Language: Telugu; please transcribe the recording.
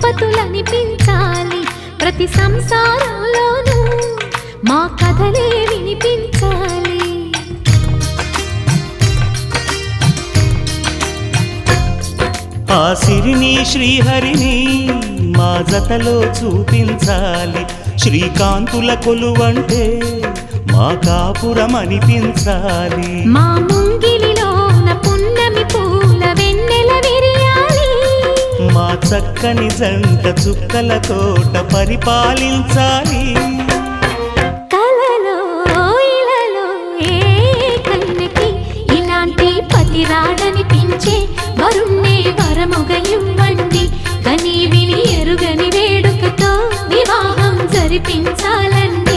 దంపతులనిపించాలి ప్రతి సంసారంలోనూ మా కథలే వినిపించాలి. ఆ సిరిని శ్రీహరిని మా జతలో చూపించాలి. శ్రీకాంతుల కొలువంటే మా కాపురం అనిపించాలి. మా ముంగిలిలోన పున్నమి పూల వెన్నెల విరియాలి. మా చక్కని జంట చుక్కల తోట పరిపాలించాలి. కలలో ఇలలో ఏ కన్నెకి ఇలాంటి పతి రాడనిపించే వరుణ్ణే వరముగ ఇవ్వండి. కని విని ఎరుగని వేడుకతో వివాహం జరిపించాలండి.